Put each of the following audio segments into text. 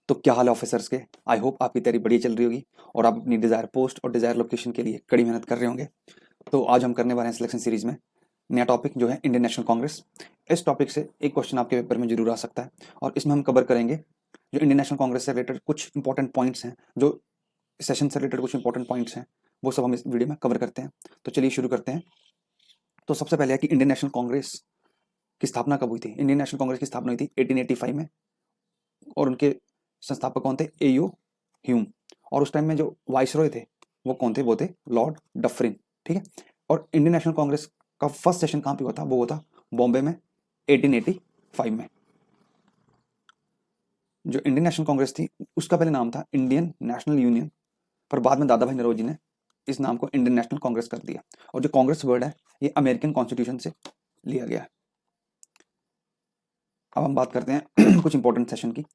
तो क्या हाल है ऑफिसर्स के। आई होप आपकी तैयारी बढ़िया चल रही होगी और आप अपनी डिज़ायर पोस्ट और डिज़ायर लोकेशन के लिए कड़ी मेहनत कर रहे होंगे। तो आज हम करने वाले हैं सिलेक्शन सीरीज में नया टॉपिक जो है इंडियन नेशनल कांग्रेस। इस टॉपिक से एक क्वेश्चन आपके पेपर में जरूर आ सकता है और इसमें हम कवर करेंगे जो इंडियन नेशनल कांग्रेस से रिलेटेड कुछ इंपॉर्टेंट पॉइंट्स हैं, जो सेशन से रिलेटेड कुछ इंपॉर्टेंट पॉइंट्स हैं, वो सब हम इस वीडियो में कवर करते हैं। तो चलिए शुरू करते हैं। तो सबसे पहले है कि इंडियन नेशनल कांग्रेस की स्थापना कब हुई थी। इंडियन नेशनल कांग्रेस की स्थापना हुई थी 1885 में और उनके संस्थापक कौन थे? AU Hume. और उस टाइम में जो वाइसरॉय थे वो कौन थे? वो थे लॉर्ड डफरिन। ठीक है। और इंडियन नेशनल कांग्रेस का फर्स्ट सेशन कहाँ पे हुआ था? वो हुआ था बॉम्बे में 1885 में। जो इंडियन नेशनल कांग्रेस थी उसका पहले नाम था इंडियन नेशनल यूनियन, पर बाद में दादा भाई नौरोजी ने इस नाम को इंडियन नेशनल कांग्रेस कर दिया। और जो कांग्रेस वर्ड है ये अमेरिकन कॉन्स्टिट्यूशन से लिया गया है। अब हम बात करते हैं कुछ इंपॉर्टेंट सेशन की।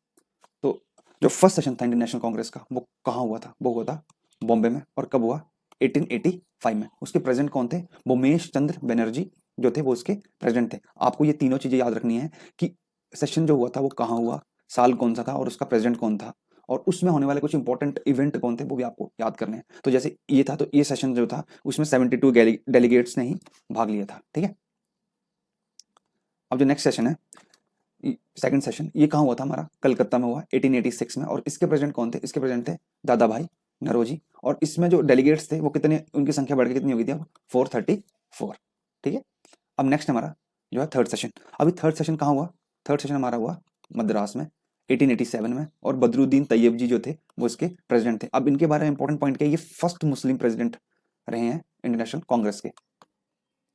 तो जो फर्स्ट सेशन था इंडियन नेशनल कांग्रेस का वो कहाँ हुआ था? वो हुआ था बॉम्बे में। और कब हुआ? 1885 में। उसके प्रेसिडेंट कौन थे? भूमेश चंद्र बनर्जी जो थे वो उसके प्रेसिडेंट थे। आपको ये तीनों चीजें याद रखनी है कि सेशन जो हुआ था वो कहाँ हुआ, साल कौन सा था और उसका प्रेसिडेंट कौन था, और उसमें होने वाले कुछ इंपॉर्टेंट इवेंट कौन थे वो भी आपको याद करने हैं। तो जैसे ये था, तो ये सेशन जो था उसमें 72 डेलीगेट्स ने ही भाग लिया था। ठीक है। अब जो नेक्स्ट सेशन है, सेकंड सेशन, ये कहाँ हुआ था? हमारा कलकत्ता में हुआ 1886 में। और इसके प्रेसिडेंट कौन थे? इसके प्रेसिडेंट थे दादा भाई नौरोजी। और इसमें जो डेलीगेट्स थे वो कितने, उनकी संख्या बढ़ के कितनी हो गई थी? अब 434। ठीक है। अब नेक्स्ट हमारा जो है थर्ड सेशन। अभी थर्ड सेशन कहाँ हुआ? थर्ड सेशन हमारा हुआ मद्रास में 1887 में। और बदरुद्दीन तैयब जी जो थे वो इसके प्रेसिडेंट थे। अब इनके बारे में इंपॉर्टेंट पॉइंट क्या है? ये फर्स्ट मुस्लिम प्रेसिडेंट रहे हैं इंडियन नेशनल कांग्रेस के।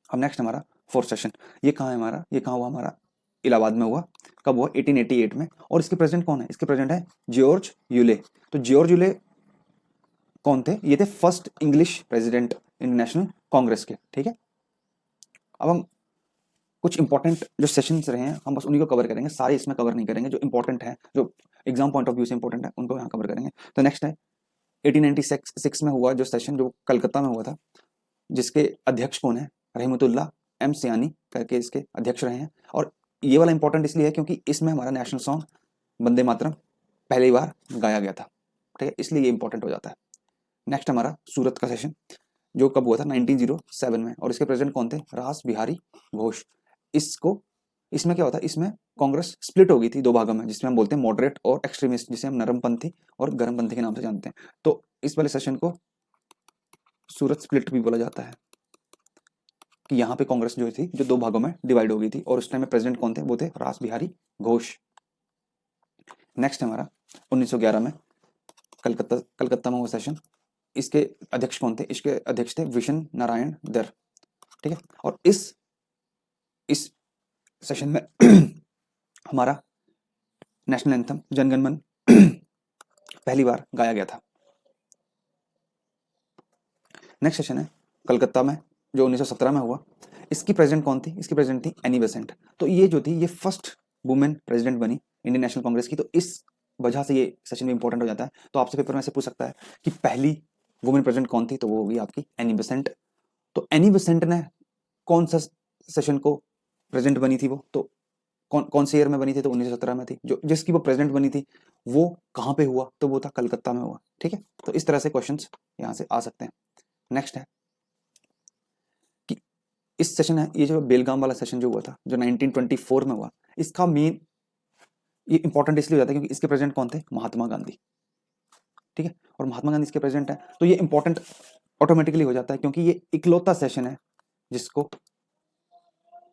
अब नेक्स्ट हमारा फोर्थ सेशन, ये कहाँ है हमारा? ये कहाँ हुआ? हमारा इलाहाबाद में हुआ। कब हुआ? 1888 में। और इसके प्रेसिडेंट कौन है? इसके प्रेसिडेंट है जॉर्ज यूले। तो जॉर्ज यूले कौन थे? ये थे first English president Indian National Congress के। ठीक है। अब हम कुछ इंपॉर्टेंट जो सेशंस रहे हैं हम बस उन्हीं को कवर करेंगे, सारे इसमें कवर नहीं करेंगे। जो इंपॉर्टेंट है, जो एग्जाम पॉइंट ऑफ व्यू से इंपॉर्टेंट है, उनको यहाँ कवर करेंगे। तो नेक्स्ट है 1896 में हुआ जो सेशन, जो कलकत्ता में हुआ था, जिसके अध्यक्ष कौन है? रहमतुल्लाह एम सियानी करके इसके अध्यक्ष रहे हैं। और ये वाला इंपॉर्टेंट इसलिए है क्योंकि इसमें हमारा नेशनल सॉन्ग वंदे मातरम पहली बार गाया गया था। ठीक है, इसलिए ये इंपॉर्टेंट हो जाता है। नेक्स्ट हमारा सूरत का सेशन, जो कब हुआ था? 1907 में। और इसके प्रेसिडेंट कौन थे? रास बिहारी घोष। इसको इसमें क्या होता है? इसमें कांग्रेस स्प्लिट हो गई थी दो भागों में, जिसमें हम बोलते हैं मॉडरेट और एक्सट्रीमिस्ट, जिसे हम नरमपंथी और गर्मपंथी के नाम से जानते हैं। तो इस वाले सेशन को सूरत स्प्लिट भी बोला जाता है कि यहाँ पे कांग्रेस जो थी जो दो भागों में डिवाइड हो गई थी। और उस टाइम में प्रेसिडेंट कौन थे? वो थे रास बिहारी घोष। नेक्स्ट हमारा 1911 में कलकत्ता कलकत्ता में हुआ सेशन। इसके अध्यक्ष कौन थे? इसके अध्यक्ष थे विशन नारायण दर। ठीक है। और इस सेशन में हमारा नेशनल एंथम जनगण मन पहली बार गाया गया था। नेक्स्ट सेशन है कलकत्ता में जो 1917 में हुआ। इसकी प्रेसिडेंट कौन थी? इसकी प्रेसिडेंट थी एनी बेसेंट। तो ये जो थी ये फर्स्ट वुमेन प्रेसिडेंट बनी इंडियन नेशनल कांग्रेस की। तो इस वजह से ये सेशन में इंपॉर्टेंट हो जाता है। तो आपसे पेपर में से पूछ सकता है कि पहली वुमेन प्रेसिडेंट कौन थी? तो वो होगी आपकी एनी बेसेंट। तो एनी बेसेंट ने कौन सा सेशन को प्रेसिडेंट बनी थी? वो तो कौन कौन से ईयर में बनी थी? तो 1917 में थी। जो जिसकी वो प्रेसिडेंट बनी थी वो कहाँ पे हुआ? तो वो था कलकत्ता में हुआ। ठीक है। तो इस तरह से क्वेश्चंस यहाँ से आ सकते हैं। नेक्स्ट है कि इस सेशन है, ये जो बेलगाम वाला सेशन जो हुआ था जो 1924 में हुआ, इसका मेन ये इंपॉर्टेंट इसलिए हो जाता है क्योंकि इसके प्रेसिडेंट कौन थे? महात्मा गांधी। ठीक है। और महात्मा गांधी इसके प्रेसिडेंट है, तो ये इंपॉर्टेंट ऑटोमेटिकली हो जाता है क्योंकि ये इकलौता सेशन है जिसको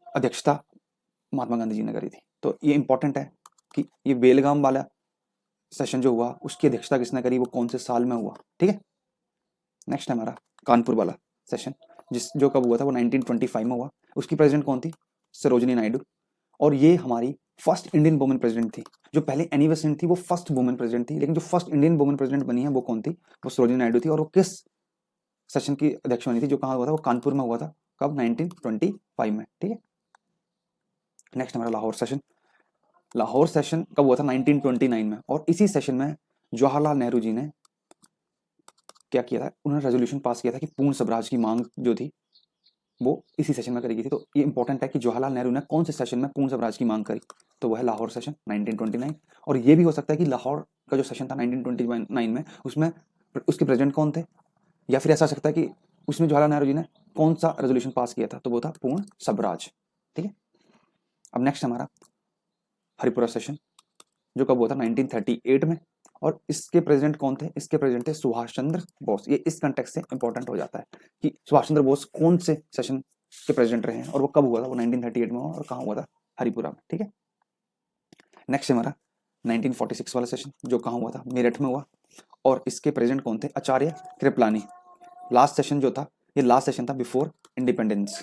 अध्यक्षता महात्मा गांधी जी ने करी थी। तो ये इंपॉर्टेंट है कि ये बेलगाम वाला सेशन जो हुआ उसकी अध्यक्षता किसने करी, वो कौन से साल में हुआ। ठीक है। नेक्स्ट है हमारा कानपुर वाला सेशन, जो कब हुआ था? वो 1925 में हुआ। उसकी प्रेसिडेंट कौन थी? सरोजिनी नायडू। और ये हमारी फर्स्ट इंडियन वुमेन प्रेसिडेंट थी। जो पहले एनी बेसेंट थी वो फर्स्ट वुमेन प्रेसिडेंट थी, लेकिन जो फर्स्ट इंडियन वुमेन प्रेसिडेंट बनी है वो कौन थी? वो सरोजिनी नायडू थी। और वो किस सेशन की अध्यक्ष बनी थी? जो कहाँ हुआ था? वो कानपुर में हुआ था। कब? 1925 में। ठीक है। नेक्स्ट हमारा लाहौर सेशन। लाहौर सेशन कब हुआ था? 1929 में। और इसी सेशन में जवाहरलाल नेहरू जी ने क्या किया था? उन्होंने रेजोल्यूशन पास किया था कि पूर्ण स्वराज की मांग जो थी वो इसी सेशन में करी गई थी। तो ये इंपॉर्टेंट है कि जवाहरलाल नेहरू ने कौन से सेशन में पूर्ण स्वराज की मांग करी? तो वह है लाहौर सेशन 1929। और ये भी हो सकता है कि लाहौर का जो सेशन था 1929 में, उसमें उसके प्रेसिडेंट कौन थे, या फिर ऐसा हो सकता है कि उसमें जवाहरलाल नेहरू जी ने कौन सा रेजोल्यूशन पास किया था, तो वो था पूर्ण स्वराज। ठीक है, अब नेक्स्ट हमारा हरिपुरा सेशन, जो कब हुआ था 1938 में, और इसके प्रेसिडेंट कौन थे, इसके प्रेसिडेंट थे सुभाष चंद्र बोस। ये इस कंटेक्स्ट से इंपॉर्टेंट हो जाता है कि सुभाष चंद्र बोस कौन से सेशन के प्रेसिडेंट रहे हैं और वो कब हुआ था, वो 1938 में हुआ और कहाँ हुआ था, हरिपुरा में। ठीक है, नेक्स्ट हमारा 1946 वाला सेशन, जो कहाँ हुआ था, मेरठ में हुआ, और इसके प्रेसिडेंट कौन थे, आचार्य कृपलानी। लास्ट सेशन जो था, ये लास्ट सेशन था बिफोर इंडिपेंडेंस।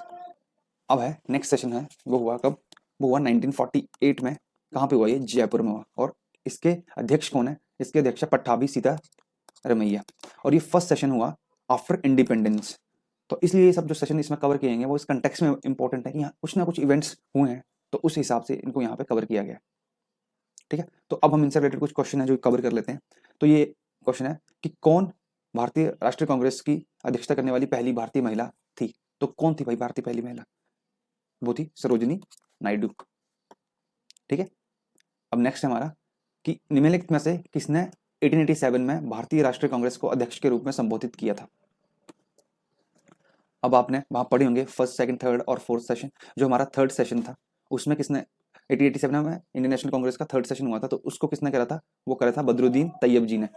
अब है नेक्स्ट सेशन है, वो हुआ कब, वो हुआ 1948 में। कहाँ पे हुआ, ये जयपुर में हुआ, और इसके अध्यक्ष कौन है, इसके अध्यक्ष है पट्टाभी सीतारमैया, और ये फर्स्ट सेशन हुआ आफ्टर इंडिपेंडेंस। तो इसलिए ये सब जो सेशन इसमें कवर किए गए वो इस कंटेक्स्ट में इंपॉर्टेंट है कि यहाँ कुछ ना कुछ इवेंट्स हुए हैं, तो उस हिसाब से इनको यहाँ पे कवर किया गया। ठीक है, तो अब हम इनसे रिलेटेड कुछ क्वेश्चन है जो कवर कर लेते हैं। तो ये क्वेश्चन है कि कौन भारतीय राष्ट्रीय कांग्रेस की अध्यक्षता करने वाली पहली भारतीय महिला थी, तो कौन थी भाई भारतीय पहली महिला, वो थी सरोजिनी नायडू। ठीक है, अब नेक्स्ट हमारा कि निम्नलिखित में से किसने 1887 में भारतीय राष्ट्रीय कांग्रेस को अध्यक्ष के रूप में संबोधित किया था। अब आपने वहां पढ़े होंगे फर्स्ट, सेकंड, थर्ड और फोर्थ सेशन। जो हमारा थर्ड सेशन था उसमें किसने, 1887 में इंडियन नेशनल कांग्रेस का थर्ड सेशन हुआ था, तो उसको किसने करा था, वो करा था बदरुद्दीन तैयब जी ने।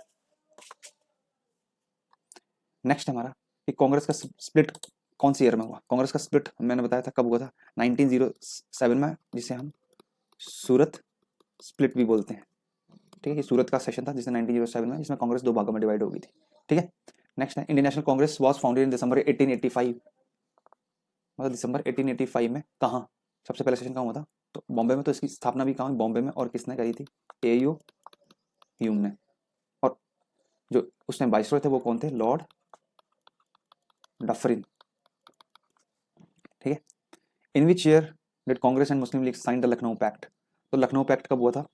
नेक्स्ट हमारा कि कांग्रेस का स्प्लिट कौन सी ईयर में हुआ, कांग्रेस का स्प्लिट मैंने बताया था कब हुआ था, 1907 में, जिसे हम सूरत स्प्लिट भी बोलते हैं। ठीक है, ये सूरत का सेशन था जिसमें 1907 में, जिसमें कांग्रेस दो भागों में डिवाइड हो गई थी। ठीक है, नेक्स्ट है Indian National Congress was founded in दिसंबर 1885, मतलब दिसंबर 1885 में। कहाँ सबसे पहले सेशन कहाँ हुआ था, तो बॉम्बे में। तो इसकी स्थापना भी कहाँ, बॉम्बे में, और किसने करी थी, एयू ह्यूम ने। और जो उसने वाइसरॉय थे वो कौन थे, लॉर्ड डफरिन। ठीक है, in which year did Congress and Muslim League sign the Lucknow pact, तो लखनऊ पैक्ट कब हुआ था,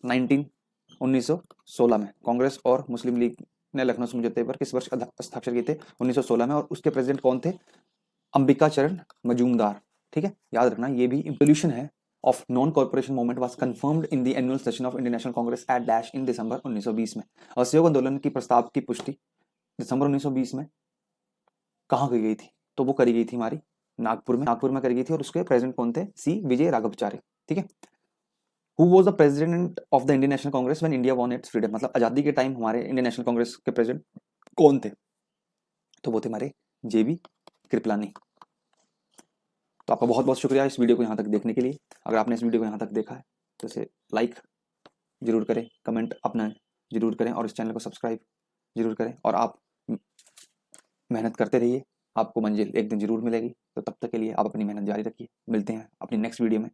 1916 में। कांग्रेस और मुस्लिम लीग ने लखनऊ समझौते पर किस वर्ष हस्ताक्षर किए थे, 1916 में, और उसके प्रेसिडेंट कौन थे, अंबिका चरण मजूमदार। ठीक है, याद रखना ये भी इंप्लीमेंटेशन है of non cooperation movement was confirmed in the annual session of Indian National Congress at dash in दिसंबर 1920 में। असहयोग आंदोलन की प्रस्ताव की पुष्टि दिसंबर 1920 में कहाँ की गई थी, तो वो करी गई थी हमारी नागपुर में करी गई थी, और उसके प्रेसिडेंट कौन थे, सी विजय राघवाचार्य। ठीक है, who was the president of the Indian National Congress when India won it's freedom, मतलब आजादी के टाइम हमारे इंडियन नेशनल कांग्रेस के प्रेसिडेंट कौन थे, तो वो थे हमारे जेबी कृपलानी। तो आपका बहुत बहुत शुक्रिया इस वीडियो को यहाँ तक देखने के लिए। अगर आपने इस वीडियो को यहाँ तक देखा है तो इसे लाइक जरूर करें, कमेंट अपना जरूर करें, और इस चैनल को सब्सक्राइब जरूर करें, और आप मेहनत करते रहिए, आपको मंजिल एक दिन जरूर मिलेगी। तो तब तक के लिए आप अपनी मेहनत जारी रखिए, मिलते हैं अपनी नेक्स्ट वीडियो में।